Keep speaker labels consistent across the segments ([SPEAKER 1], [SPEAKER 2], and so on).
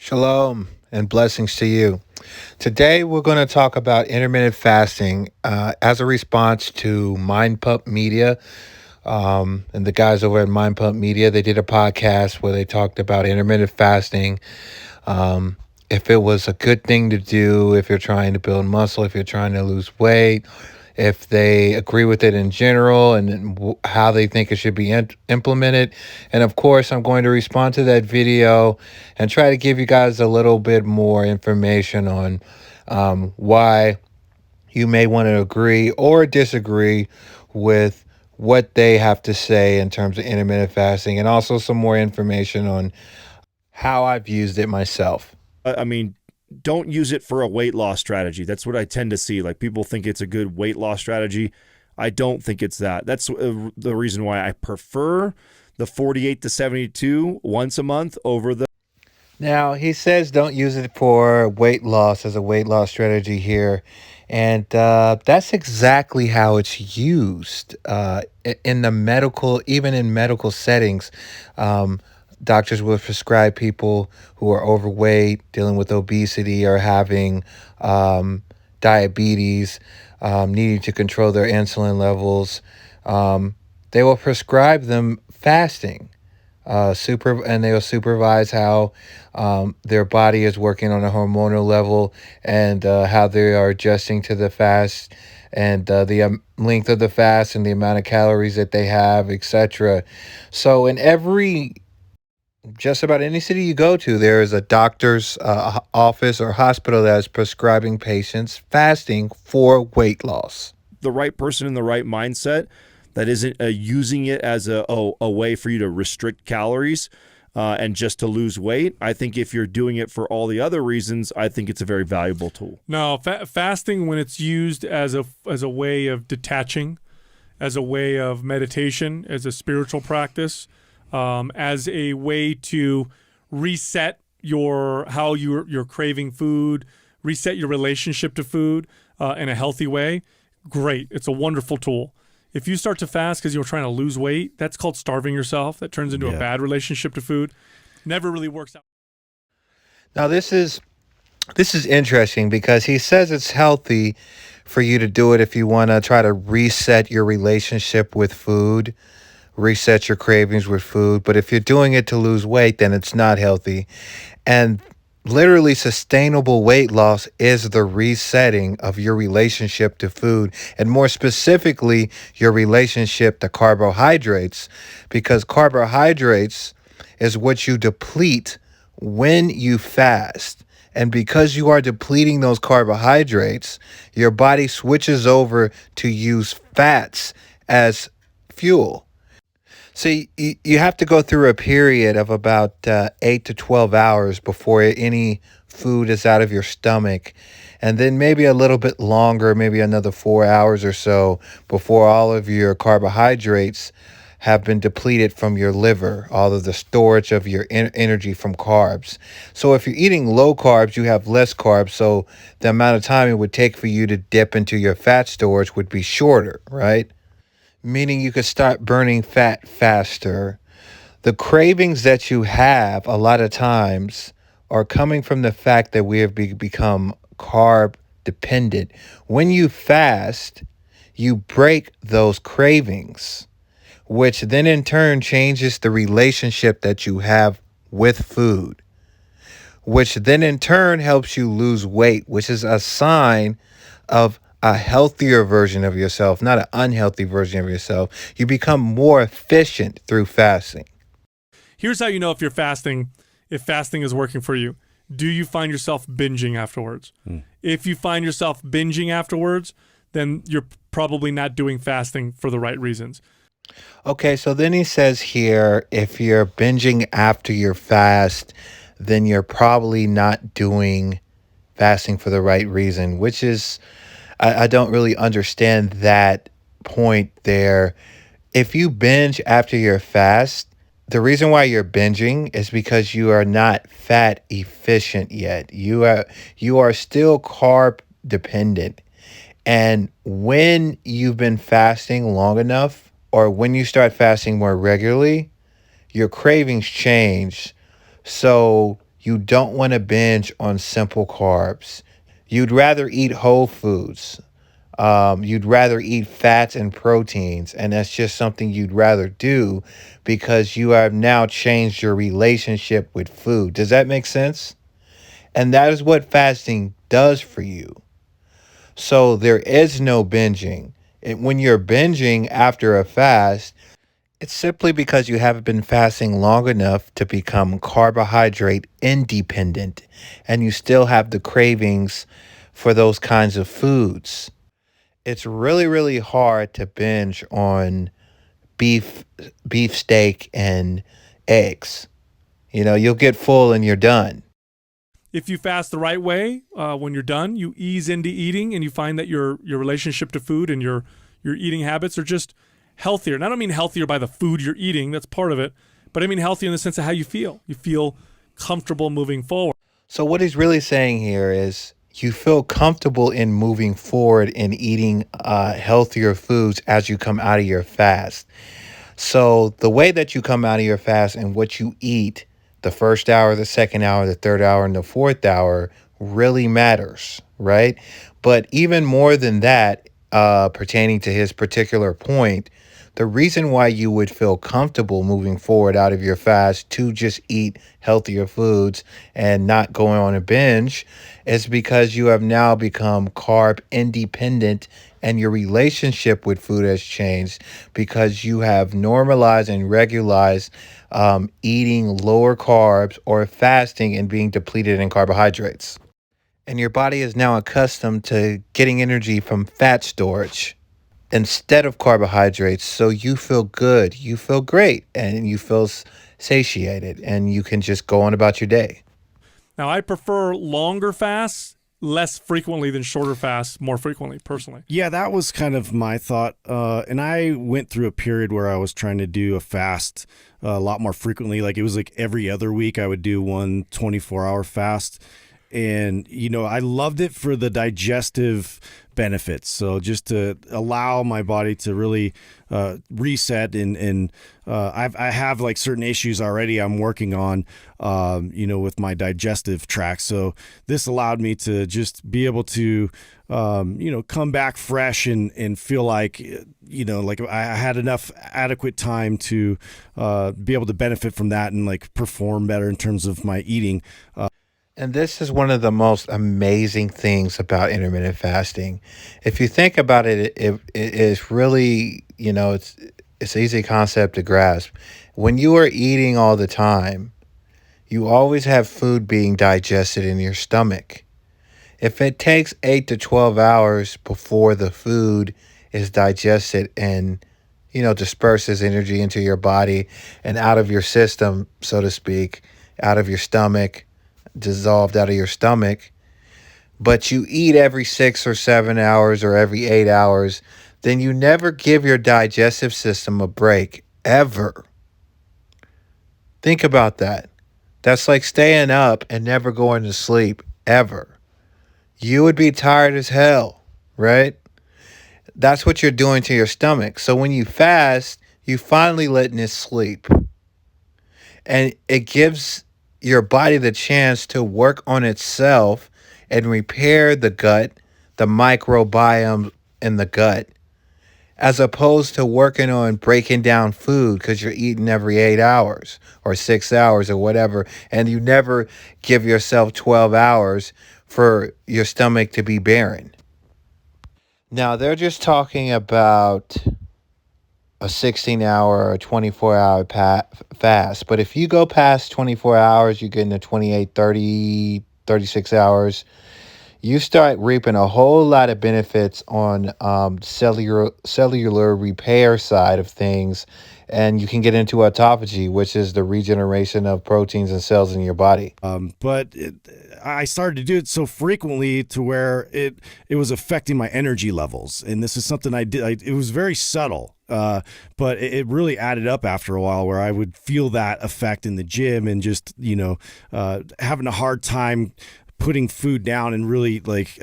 [SPEAKER 1] Shalom and blessings to you. Today, we're going to talk about intermittent fasting as a response to Mind Pump Media. And the guys over at Mind Pump Media, they did a podcast where they talked about intermittent fasting. If it was a good thing to do, if you're trying to build muscle, if you're trying to lose weight, if they agree with it in general and how they think it should be implemented. And of course, I'm going to respond to that video and try to give you guys a little bit more information on why you may want to agree or disagree with what they have to say in terms of intermittent fasting, and also some more information on how I've used it myself.
[SPEAKER 2] I mean, don't use it for a weight loss strategy. That's what I tend to see. Like, people think it's a good weight loss strategy. I don't think it's that. That's the reason why I prefer the 48 to 72 once a month over the.
[SPEAKER 1] Now, he says don't use it for weight loss as a weight loss strategy here. And that's exactly how it's used in the medical, even in medical settings. Doctors will prescribe people who are overweight, dealing with obesity, or having diabetes, needing to control their insulin levels. They will prescribe them fasting. And they will supervise how their body is working on a hormonal level, and how they are adjusting to the fast, and the length of the fast and the amount of calories that they have, etc. So in just about any city you go to, there is a doctor's office or hospital that is prescribing patients fasting for weight loss.
[SPEAKER 2] The right person in the right mindset that isn't using it as a way for you to restrict calories and just to lose weight. I think if you're doing it for all the other reasons, I think it's a very valuable tool.
[SPEAKER 3] No, fasting, when it's used as a way of detaching, as a way of meditation, as a spiritual practice, as a way to reset how you're craving food, reset your relationship to food in a healthy way, great. It's a wonderful tool. If you start to fast because you're trying to lose weight, that's called starving yourself. That turns into a bad relationship to food. Never really works out.
[SPEAKER 1] Now, this is interesting because he says it's healthy for you to do it if you want to try to reset your relationship with food, reset your cravings with food. But if you're doing it to lose weight, then it's not healthy. And literally, sustainable weight loss is the resetting of your relationship to food, and more specifically, your relationship to carbohydrates, because carbohydrates is what you deplete when you fast. And because you are depleting those carbohydrates, your body switches over to use fats as fuel. See, you have to go through a period of about 8 to 12 hours before any food is out of your stomach. And then maybe a little bit longer, maybe another 4 hours or so before all of your carbohydrates have been depleted from your liver, all of the storage of your energy from carbs. So if you're eating low carbs, you have less carbs. So the amount of time it would take for you to dip into your fat storage would be shorter, right? Meaning you could start burning fat faster. The cravings that you have a lot of times are coming from the fact that we have become carb dependent. When you fast, you break those cravings, which then in turn changes the relationship that you have with food, which then in turn helps you lose weight, which is a sign of a healthier version of yourself, not an unhealthy version of yourself. You become more efficient through fasting.
[SPEAKER 3] Here's how you know if fasting is working for you. Do you find yourself binging afterwards? If you find yourself binging afterwards, then you're probably not doing fasting for the right reasons.
[SPEAKER 1] Okay, so then he says here, if you're binging after your fast, then you're probably not doing fasting for the right reason, which is, I don't really understand that point there. If you binge after your fast, the reason why you're binging is because you are not fat efficient yet. You are still carb dependent. And when you've been fasting long enough, or when you start fasting more regularly, your cravings change. So You don't want to binge on simple carbs. You'd rather eat whole foods. You'd rather eat fats and proteins, and that's just something you'd rather do because you have now changed your relationship with food. Does that make sense? And that is what fasting does for you. So there is no binging. When you're binging after a fast, it's simply because you haven't been fasting long enough to become carbohydrate independent and you still have the cravings for those kinds of foods. It's really, really hard to binge on beef, beef steak and eggs. You'll get full and you're done.
[SPEAKER 3] If you fast the right way, when you're done, you ease into eating, and you find that your relationship to food and your eating habits are just healthier. And I don't mean healthier by the food you're eating, that's part of it, but I mean healthier in the sense of how you feel. You feel comfortable moving forward.
[SPEAKER 1] So what he's really saying here is you feel comfortable in moving forward and eating healthier foods as you come out of your fast. So the way that you come out of your fast and what you eat the first hour, the second hour, the third hour, and the fourth hour really matters, right? But even more than that, pertaining to his particular point, the reason why you would feel comfortable moving forward out of your fast to just eat healthier foods and not going on a binge is because you have now become carb independent and your relationship with food has changed because you have normalized and regularized eating lower carbs or fasting and being depleted in carbohydrates. And your body is now accustomed to getting energy from fat storage instead of carbohydrates. So you feel good, you feel great, and you feel satiated, and you can just go on about your day.
[SPEAKER 3] Now, I prefer longer fasts less frequently than shorter fasts more frequently, personally.
[SPEAKER 2] Yeah, that was kind of my thought. And I went through a period where I was trying to do a fast a lot more frequently. Like it was like every other week I would do one 24-hour fast. And, I loved it for the digestive benefits. So just to allow my body to really reset and I have like certain issues already I'm working on, with my digestive tract. So this allowed me to just be able to, come back fresh and feel like, like I had enough adequate time to be able to benefit from that and like perform better in terms of my eating.
[SPEAKER 1] And this is one of the most amazing things about intermittent fasting. If you think about it, it is really, it's an easy concept to grasp. When you are eating all the time, you always have food being digested in your stomach. If it takes 8 to 12 hours before the food is digested and, disperses energy into your body and out of your system, so to speak, out of your stomach, dissolved out of your stomach, but you eat every 6 or 7 hours or every 8 hours, then you never give your digestive system a break, ever. Think about that. That's like staying up and never going to sleep, ever. You would be tired as hell, right? That's what you're doing to your stomach. So when you fast, you finally letting it sleep. And it gives your body the chance to work on itself and repair the gut, the microbiome in the gut, as opposed to working on breaking down food because you're eating every 8 hours or 6 hours or whatever, and you never give yourself 12 hours for your stomach to be barren. Now, they're just talking about a 16-hour or 24-hour fast. But if you go past 24 hours, you get into 28, 30, 36 hours, you start reaping a whole lot of benefits on cellular repair side of things. And you can get into autophagy, which is the regeneration of proteins and cells in your body.
[SPEAKER 2] I started to do it so frequently to where it was affecting my energy levels. And this is something I did. It was very subtle, but it really added up after a while where I would feel that effect in the gym and just, having a hard time putting food down and really like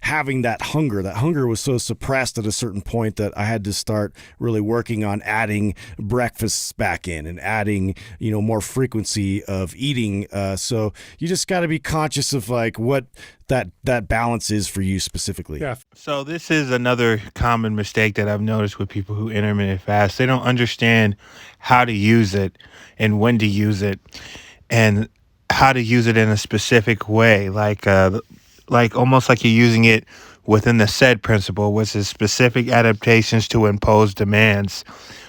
[SPEAKER 2] having that hunger was so suppressed at a certain point that I had to start really working on adding breakfasts back in and adding more frequency of eating, so you just got to be conscious of like what that balance is for you specifically.
[SPEAKER 3] Yeah.
[SPEAKER 1] So this is another common mistake that I've noticed with people who intermittent fast. They don't understand how to use it and when to use it and how to use it in a specific way, like almost like you're using it within the SAID principle, which is specific adaptations to imposed demands.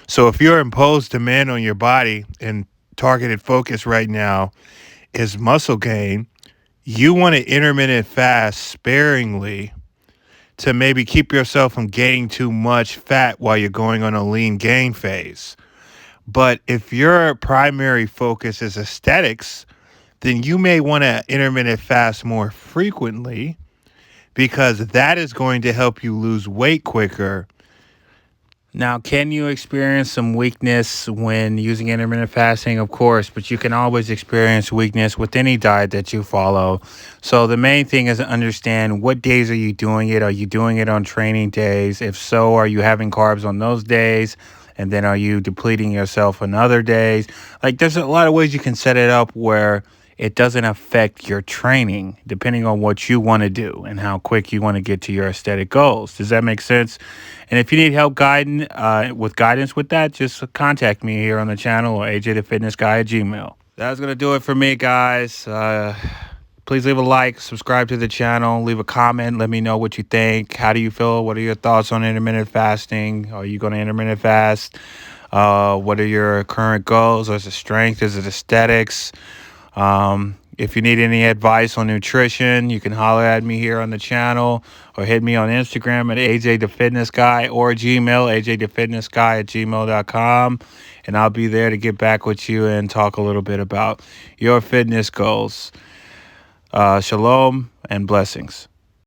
[SPEAKER 1] So if your imposed demand on your body and targeted focus right now is muscle gain, you want to intermittent fast sparingly to maybe keep yourself from gaining too much fat while you're going on a lean gain phase. But if your primary focus is aesthetics, then you may want to intermittent fast more frequently because that is going to help you lose weight quicker. Now, can you experience some weakness when using intermittent fasting? Of course, but you can always experience weakness with any diet that you follow. So the main thing is to understand, what days are you doing it? Are you doing it on training days? If so, are you having carbs on those days? And then are you depleting yourself on other days? Like, there's a lot of ways you can set it up where it doesn't affect your training, depending on what you want to do and how quick you want to get to your aesthetic goals. Does that make sense? And if you need help with guidance with that, just contact me here on the channel or ajthefitnessguy@gmail.com. That's going to do it for me, guys. Please leave a like, subscribe to the channel, leave a comment. Let me know what you think. How do you feel? What are your thoughts on intermittent fasting? Are you going to intermittent fast? What are your current goals? Is it strength? Is it aesthetics? If you need any advice on nutrition, you can holler at me here on the channel or hit me on Instagram at AJTheFitnessGuy or Gmail, AJTheFitnessGuy@gmail.com. And I'll be there to get back with you and talk a little bit about your fitness goals. Shalom and blessings.